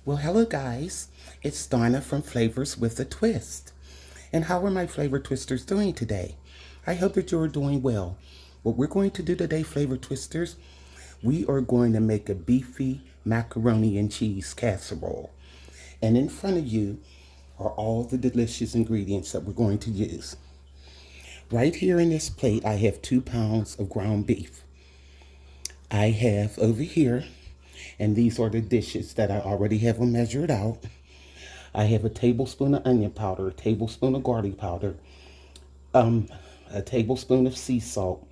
Well, hello guys. It's Donna from Flavors with a Twist. And how are my flavor twisters doing today? I hope that you're doing well. What we're going to do today, flavor twisters, we are going to make a beefy macaroni and cheese casserole. And in front of you are all the delicious ingredients that we're going to use. Right here in this plate, I have 2 pounds of ground beef. I have over here, and these are the dishes that I already have them measured out. I have a tablespoon of onion powder, a tablespoon of garlic powder, a tablespoon of sea salt,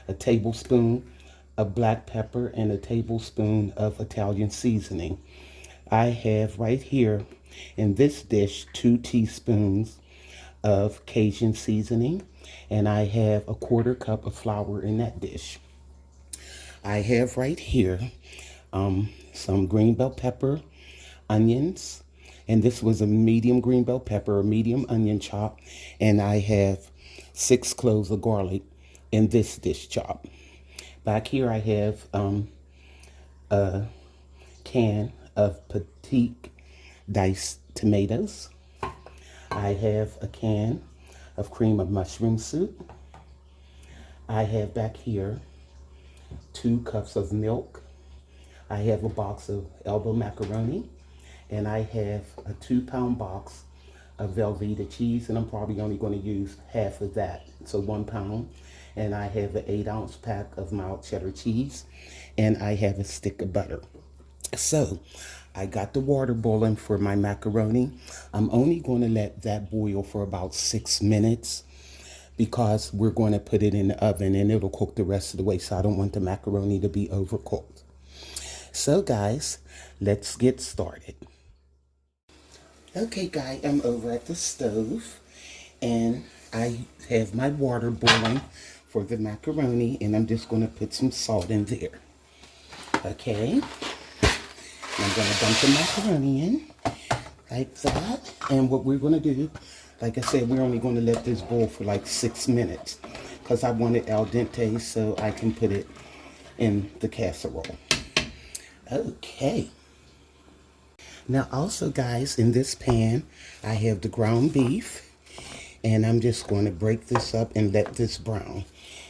a tablespoon of black pepper, and a tablespoon of Italian seasoning. I have right here in this dish 2 teaspoons of Cajun seasoning, and I have a 1/4 cup of flour in that dish. I have right here some green bell pepper, onions, and this was a medium green bell pepper, a medium onion chop, and I have 6 cloves of garlic in this dish chop. Back here I have a can of Petite diced tomatoes. I have a can of cream of mushroom soup. I have back here 2 cups of milk. I have a box of elbow macaroni, and I have a 2-pound box of Velveeta cheese, and I'm probably only going to use half of that, so 1 pound. And I have an 8-ounce pack of mild cheddar cheese, and I have a stick of butter. So I got the water boiling for my macaroni. I'm only going to let that boil for about 6 minutes because we're going to put it in the oven and it'll cook the rest of the way, so I don't want the macaroni to be overcooked. So guys, let's get started. Okay guys, I'm over at the stove and I have my water boiling for the macaroni, and I'm just going to put some salt in there. Okay, I'm going to dump the macaroni in like that, and what we're going to do, like I said, we're only going to let this boil for like 6 minutes because I want it al dente so I can put it in the casserole. Okay. Now also guys, in this pan, I have the ground beef, and I'm just going to break this up and let this brown.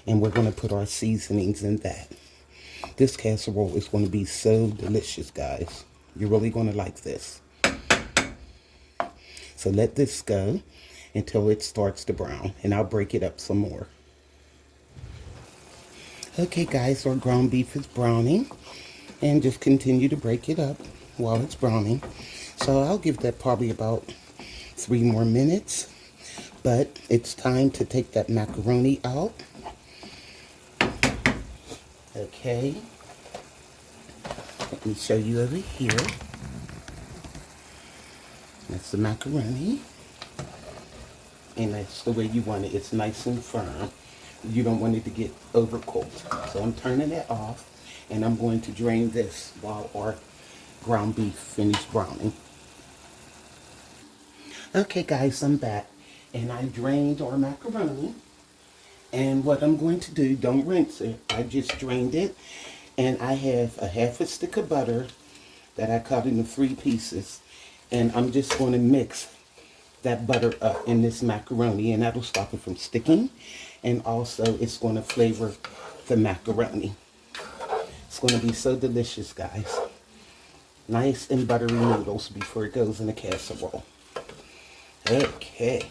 And we're going to put our seasonings in that. This casserole is going to be so delicious, guys. You're really going to like this. So let this go until it starts to brown, and I'll break it up some more. Okay guys, our ground beef is browning, and just continue to break it up while it's browning. So I'll give that probably about 3 more minutes, but it's time to take that macaroni out. Okay, let me show you over here. That's the macaroni, and that's the way you want it. It's nice and firm. You don't want it to get overcooked. So I'm turning it off, and I'm going to drain this while our ground beef finishes browning. Okay guys, I'm back, and I drained our macaroni. And what I'm going to do, don't rinse it, I just drained it, and I have a 1/2 stick of butter that I cut into 3 pieces, and I'm just going to mix that butter up in this macaroni, and that'll stop it from sticking, and also it's going to flavor the macaroni. It's going to be so delicious, guys. Nice and buttery noodles before it goes in the casserole. Okay.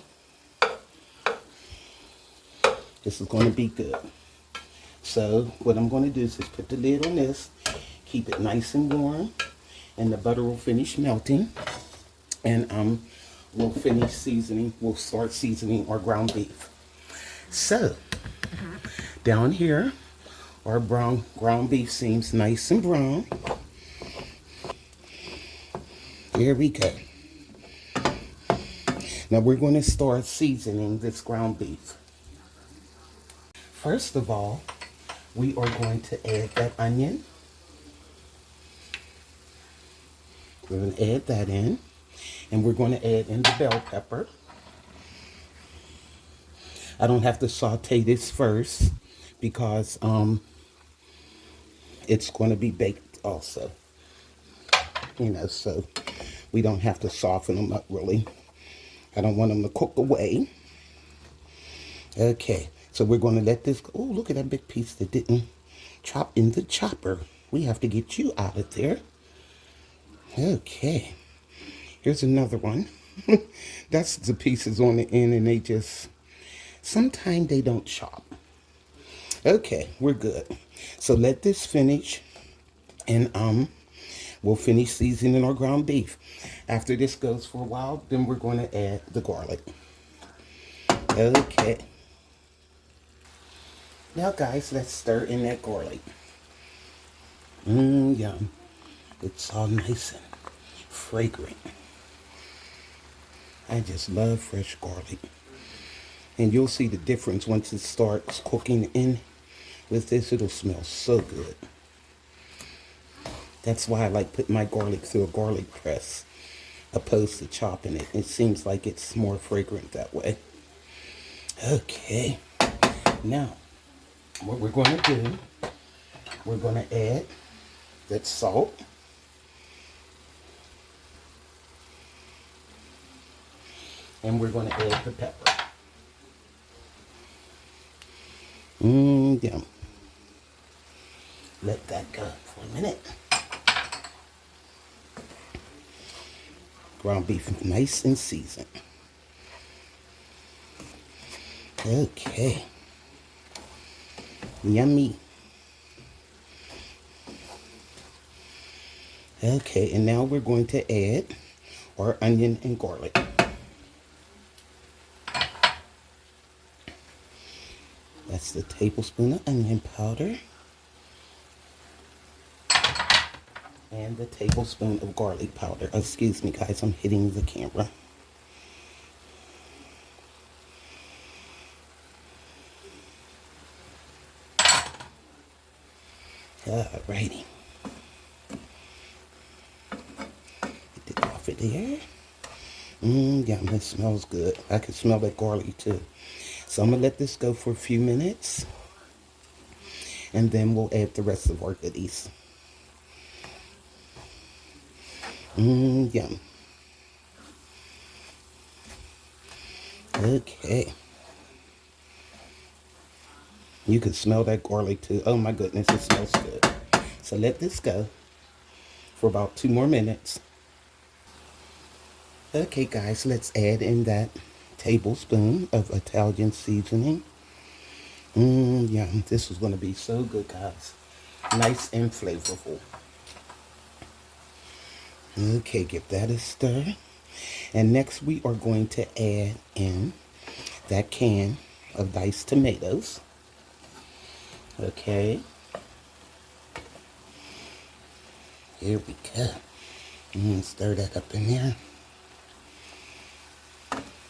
This is going to be good. So what I'm going to do is just put the lid on this, keep it nice and warm, and the butter will finish melting, and we'll start seasoning our ground beef. So down here, our ground beef seems nice and brown. There we go. Now we're going to start seasoning this ground beef. First of all, we are going to add that onion. We're going to add that in, and we're going to add in the bell pepper. I don't have to saute this first because it's going to be baked also. So We don't have to soften them up really. I don't want them to cook away. Okay, so we're going to let this go. Oh, look at that big piece that didn't chop in the chopper. We have to get you out of there. Okay, here's another one. That's the pieces on the end, and they just, sometimes they don't chop. Okay, we're good. So let this finish, and we'll finish seasoning our ground beef. After this goes for a while, then we're going to add the garlic. Okay. Now, guys, let's stir in that garlic. Yum. It's all nice and fragrant. I just love fresh garlic. And you'll see the difference once it starts cooking in with this. It'll smell so good. That's why I like putting my garlic through a garlic press opposed to chopping it. It seems like it's more fragrant that way. Okay. Now, what we're going to do, we're going to add that salt. And we're going to add the pepper. Yum. Let that go for a minute. Ground beef nice and seasoned. Okay. Yummy. Okay, and now we're going to add our onion and garlic. That's the tablespoon of onion powder. And the tablespoon of garlic powder. Excuse me, guys, I'm hitting the camera. Alrighty. Get it off of there. Yum, it smells good. I can smell that garlic too. So I'm going to let this go for a few minutes. And then we'll add the rest of our goodies. Yum. Okay. You can smell that garlic too. Oh my goodness, it smells good. So let this go for about 2 more minutes. Okay guys, let's add in that tablespoon of Italian seasoning. Yum. This is going to be so good, guys. Nice and flavorful. Okay, give that a stir. And next we are going to add in that can of diced tomatoes. Okay. Here we go. Stir that up in there.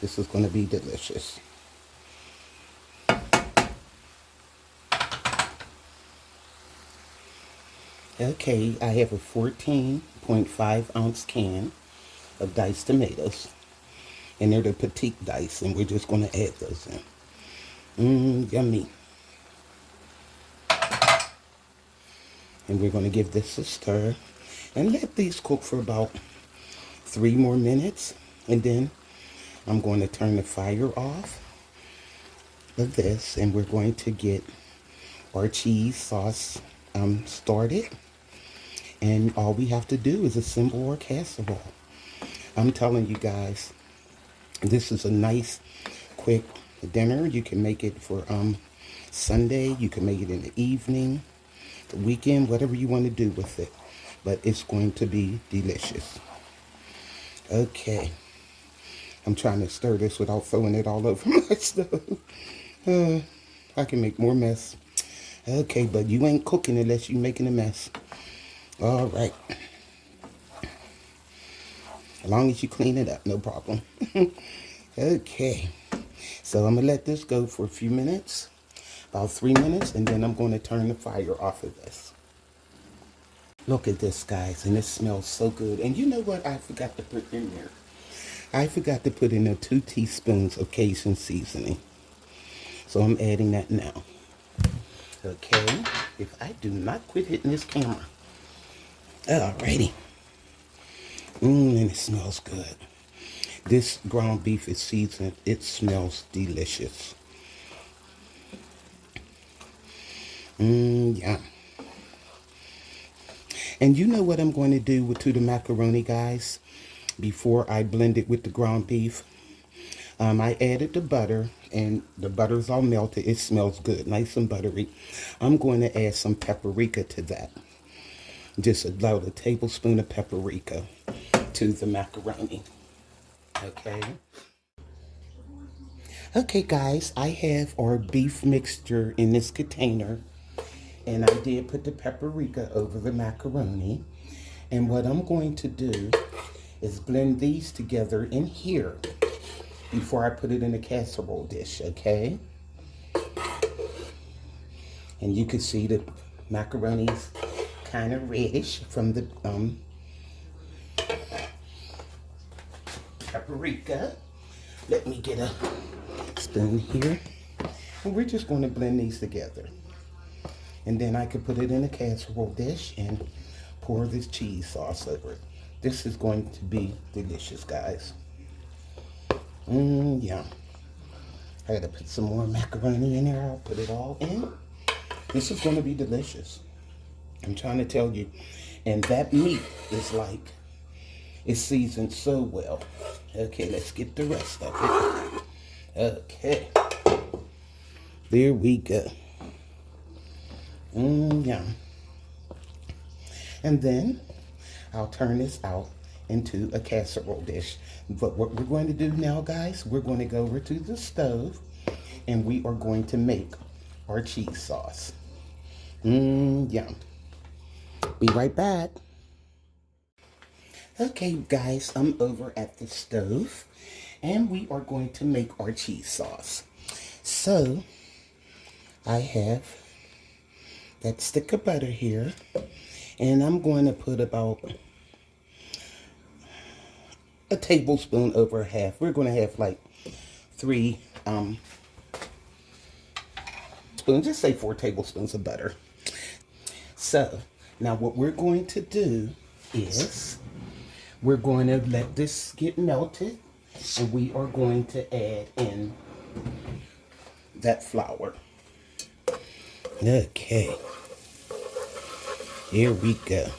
This is going to be delicious. Okay, I have a 14.5 ounce can of diced tomatoes. And they're the Petite dice, and we're just going to add those in. Yummy. And we're going to give this a stir. And let these cook for about 3 more minutes. And then I'm going to turn the fire off of this. And we're going to get our cheese sauce started. And all we have to do is assemble our casserole. I'm telling you guys, this is a nice, quick dinner. You can make it for Sunday. You can make it in the evening, the weekend, whatever you want to do with it. But it's going to be delicious. Okay. I'm trying to stir this without throwing it all over my stove. I can make more mess. Okay, but you ain't cooking unless you're making a mess. All right. As long as you clean it up, no problem. Okay. So I'm going to let this go for a few minutes. About 3 minutes. And then I'm going to turn the fire off of this. Look at this, guys. And it smells so good. And you know what I forgot to put in there? I forgot to put in the 2 teaspoons of Cajun seasoning. So I'm adding that now. Okay. If I do not quit hitting this camera. Alrighty. And it smells good. This ground beef is seasoned. It smells delicious. Yeah. And you know what I'm going to do to the macaroni, guys? Before I blend it with the ground beef, I added the butter, and the butter's all melted. It smells good, nice and buttery. I'm going to add some paprika to that. Just about a tablespoon of paprika to the macaroni. Okay. Okay, guys, I have our beef mixture in this container, and I did put the paprika over the macaroni. And what I'm going to do is blend these together in here before I put it in a casserole dish, okay? And you can see the macaroni's kind of reddish from the paprika. Let me get a spoon here. And we're just going to blend these together. And then I could put it in a casserole dish and pour this cheese sauce over it. This is going to be delicious, guys. Yeah. I gotta put some more macaroni in there. I'll put it all in. This is gonna be delicious. I'm trying to tell you. And that meat is like, it's seasoned so well. Okay, let's get the rest of it. Okay. There we go. Yeah. And then I'll turn this out into a casserole dish. But what we're going to do now, guys, we're going to go over to the stove and we are going to make our cheese sauce. Yum. Be right back. Okay, guys, I'm over at the stove and we are going to make our cheese sauce. So I have that stick of butter here, and I'm going to put about a tablespoon over half. We're going to have like 3 spoons, just say 4 tablespoons of butter. So now what we're going to do is we're going to let this get melted, and we are going to add in that flour. Okay, here we go.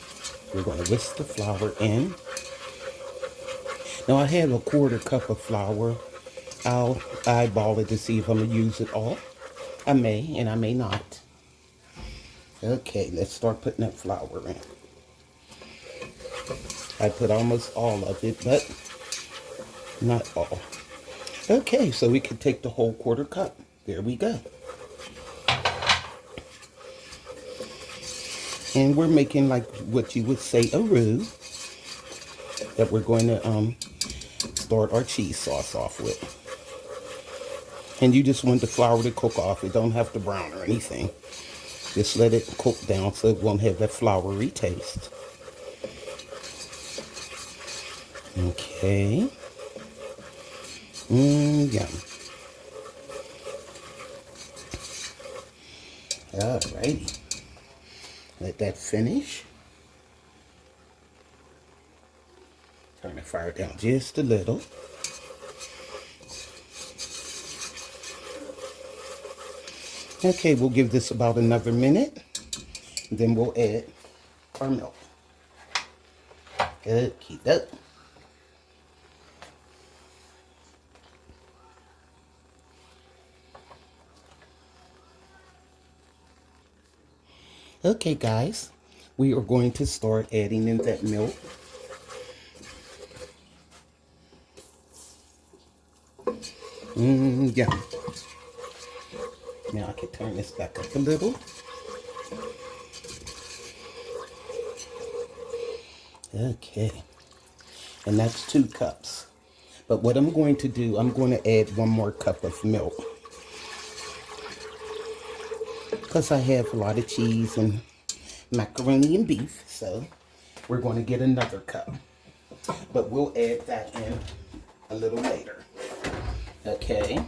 We're going to whisk the flour in. Now I have a 1/4 cup of flour. I'll eyeball it to see if I'm going to use it all. I may and I may not. Okay, let's start putting that flour in. I put almost all of it, but not all. Okay, so we can take the whole 1/4 cup. There we go. And we're making like what you would say a roux that we're going to start our cheese sauce off with. And you just want the flour to cook off. It don't have to brown or anything. Just let it cook down so it won't have that floury taste. Okay. Yum. Alrighty. Let that finish. Turn the fire down just a little. Okay, we'll give this about another minute. Then we'll add our milk. Good, keep up. Okay, guys, we are going to start adding in that milk. Yeah. Now I can turn this back up a little. Okay. And that's 2 cups. But what I'm going to do, I'm going to add 1 more cup of milk. Because I have a lot of cheese and macaroni and beef, so we're going to get another cup. But we'll add that in a little later. Okay.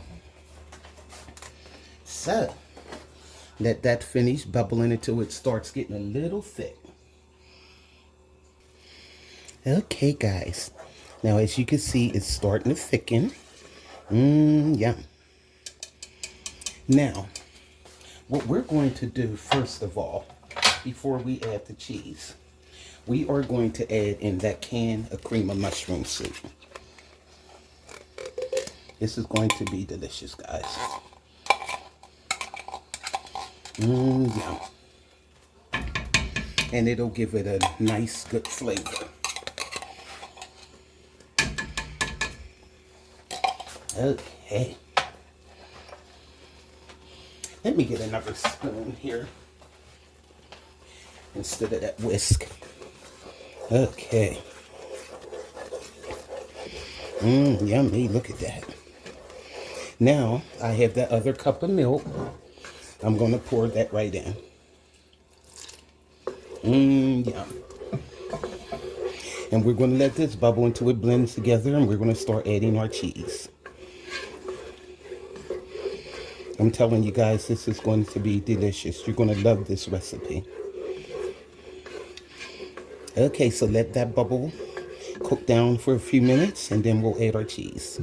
So, let that finish bubbling until it starts getting a little thick. Okay, guys. Now, as you can see, it's starting to thicken. Yeah. Now, what we're going to do first of all, before we add the cheese, we are going to add in that can of cream of mushroom soup. This is going to be delicious, guys. Yeah. And it'll give it a nice, good flavor. Okay. Let me get another spoon here instead of that whisk. Okay. Yummy. Look at that. Now, I have that other cup of milk. I'm going to pour that right in. Yum. And we're going to let this bubble until it blends together, and we're going to start adding our cheese. I'm telling you guys, this is going to be delicious. You're going to love this recipe. Okay, so let that bubble cook down for a few minutes, and then we'll add our cheese.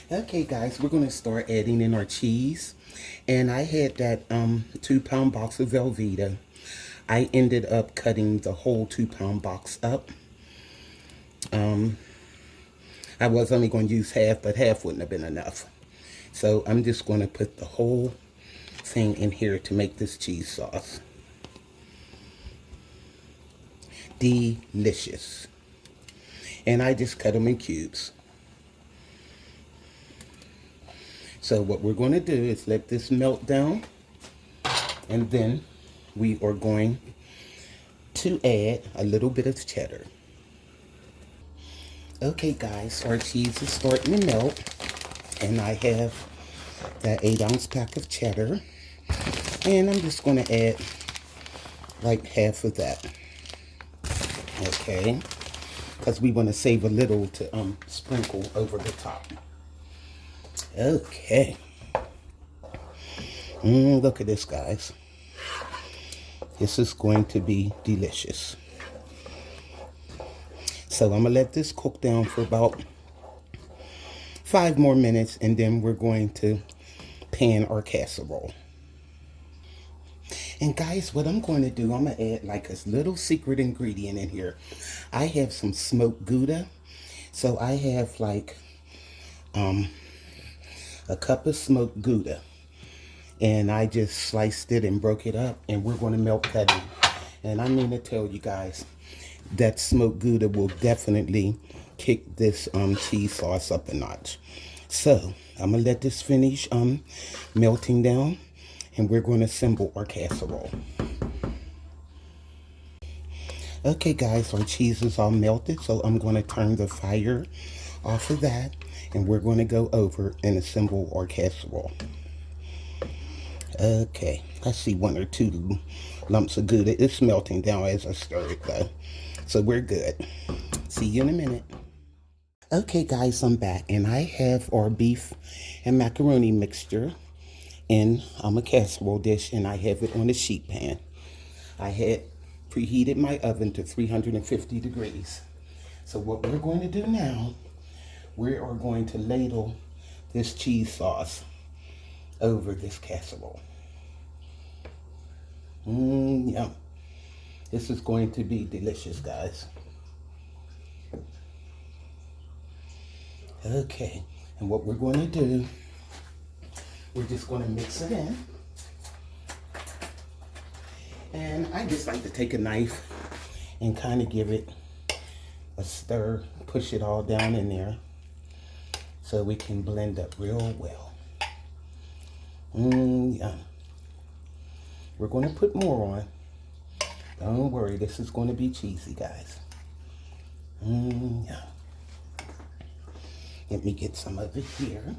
Okay, guys, we're going to start adding in our cheese. And I had that 2-pound box of Velveeta. I ended up cutting the whole 2-pound box up. I was only going to use half, but half wouldn't have been enough. So I'm just going to put the whole thing in here to make this cheese sauce. Delicious. And I just cut them in cubes. So what we're going to do is let this melt down, and then we are going to add a little bit of cheddar. Okay, guys, our cheese is starting to melt, and I have that 8-ounce pack of cheddar, and I'm just going to add like half of that. Okay, because we want to save a little to sprinkle over the top. Okay. Look at this, guys. This is going to be delicious. So I'm going to let this cook down for about 5 more minutes, and then we're going to pan our casserole. And guys, what I'm going to do, I'm going to add like a little secret ingredient in here. I have some smoked Gouda. So I have like a cup of smoked Gouda, and I just sliced it and broke it up, and we're going to melt that in. And I mean to tell you guys, that smoked Gouda will definitely kick this cheese sauce up a notch. So I'm going to let this finish melting down, and we're going to assemble our casserole. Okay, guys, our cheese is all melted, so I'm going to turn the fire off of that, and we're going to go over and assemble our casserole. Okay, I see 1 or 2 lumps of Gouda. It's melting down as I stir it, though, so we're good. See you in a minute. Okay, guys, I'm back, and I have our beef and macaroni mixture in a casserole dish, and I have it on a sheet pan. I had preheated my oven to 350 degrees. So what we're going to do now, we are going to ladle this cheese sauce over this casserole. Yum. This is going to be delicious, guys. Okay, and what we're going to do, we're just going to mix it in. And I just like to take a knife and kind of give it a stir, push it all down in there so we can blend up real well. Yum. We're going to put more on. Don't worry, this is going to be cheesy, guys. Yum. Let me get some of it here.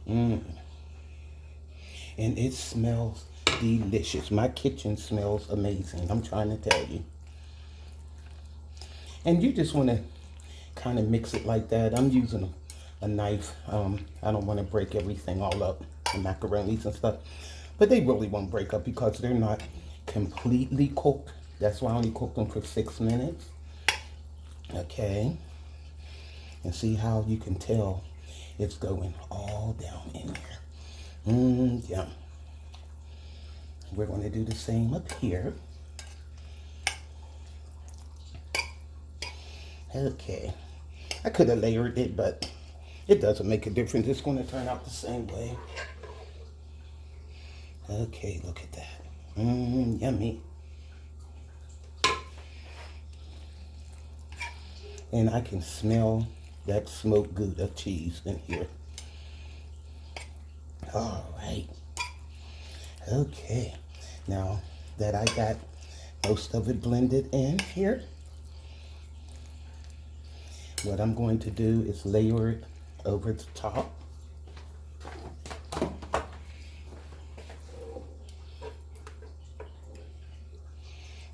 And it smells delicious. My kitchen smells amazing. I'm trying to tell you. And you just want to kind of mix it like that. I'm using a knife. I don't want to break everything all up, the macaronis and stuff. But they really won't break up because they're not completely cooked. That's why I only cooked them for 6 minutes. Okay. And see how you can tell it's going all down in there. Yeah. We're going to do the same up here. Okay. I could have layered it, but it doesn't make a difference. It's going to turn out the same way. Okay, look at that. Yummy. And I can smell that smoked Gouda cheese in here. All right. Okay. Now that I got most of it blended in here, what I'm going to do is layer it over the top.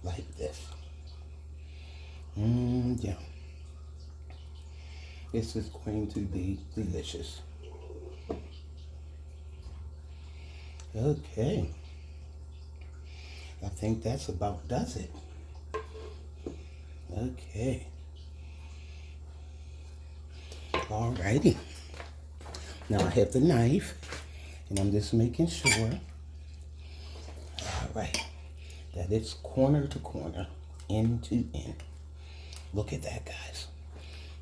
Like this. Yeah. This is going to be delicious. Okay. I think that's about does it. Okay. Alrighty. Now I have the knife, and I'm just making sure, alright, that it's corner to corner, end to end. Look at that, guys.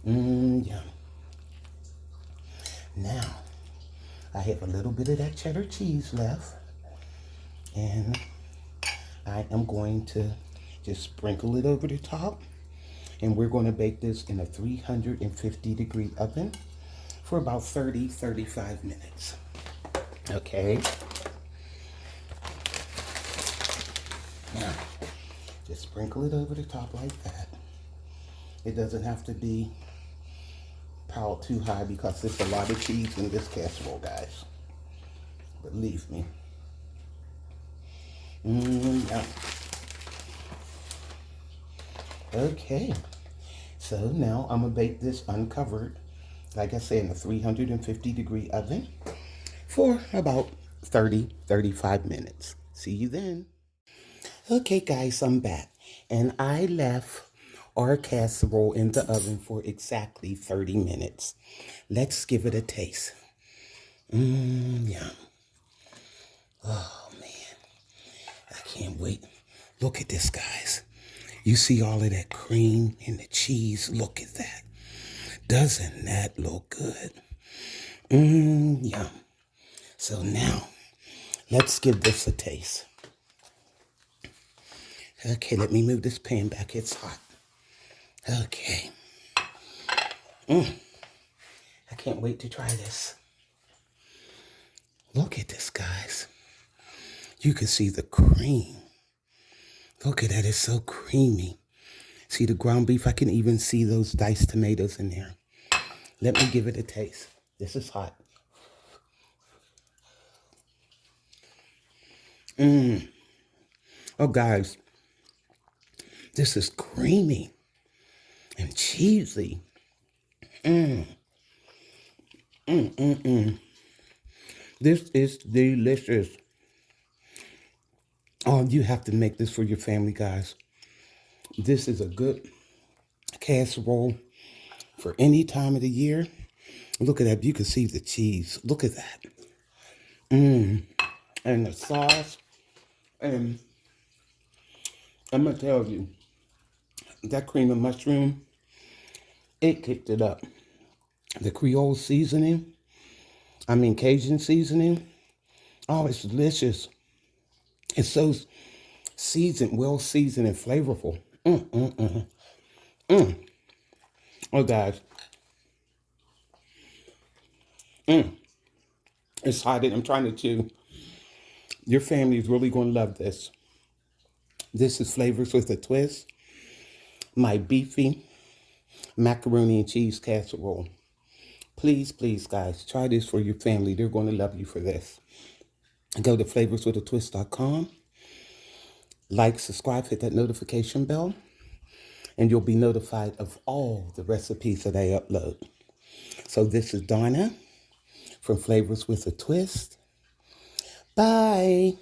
Yum. Now, I have a little bit of that cheddar cheese left, and I am going to just sprinkle it over the top, and we're going to bake this in a 350-degree oven for about 30-35 minutes. Okay. Now, just sprinkle it over the top like that. It doesn't have to be piled too high because there's a lot of cheese in this casserole, guys. Believe me. Yeah. Okay. So now I'm going to bake this uncovered, like I said, in a 350-degree oven for about 30-35 minutes. See you then. Okay, guys, I'm back. And I left our casserole in the oven for exactly 30 minutes. Let's give it a taste. Yum. Oh, man. I can't wait. Look at this, guys. You see all of that cream and the cheese? Look at that. Doesn't that look good? Yum. So now, let's give this a taste. Okay, let me move this pan back. It's hot. Okay. I can't wait to try this. Look at this, guys. You can see the cream. Look at that, it's so creamy. See the ground beef? I can even see those diced tomatoes in there. Let me give it a taste. This is hot. Oh, guys. This is creamy and cheesy. This is delicious. Oh, you have to make this for your family, guys. This is a good casserole for any time of the year. Look at that. You can see the cheese. Look at that. And the sauce. And I'm going to tell you, that cream of mushroom, it kicked it up. The Creole seasoning, Cajun seasoning. Oh, it's delicious. It's so seasoned, well seasoned and flavorful. Oh, guys. It's hot and I'm trying to chew. Your family is really going to love this. This is Flavors with a Twist. My Beefy macaroni and cheese casserole. Please, please, guys, try this for your family. They're going to love you for this. Go to flavorswithatwist.com. Like, subscribe, hit that notification bell, and you'll be notified of all the recipes that I upload. So this is Donna from Flavors with a Twist. Bye.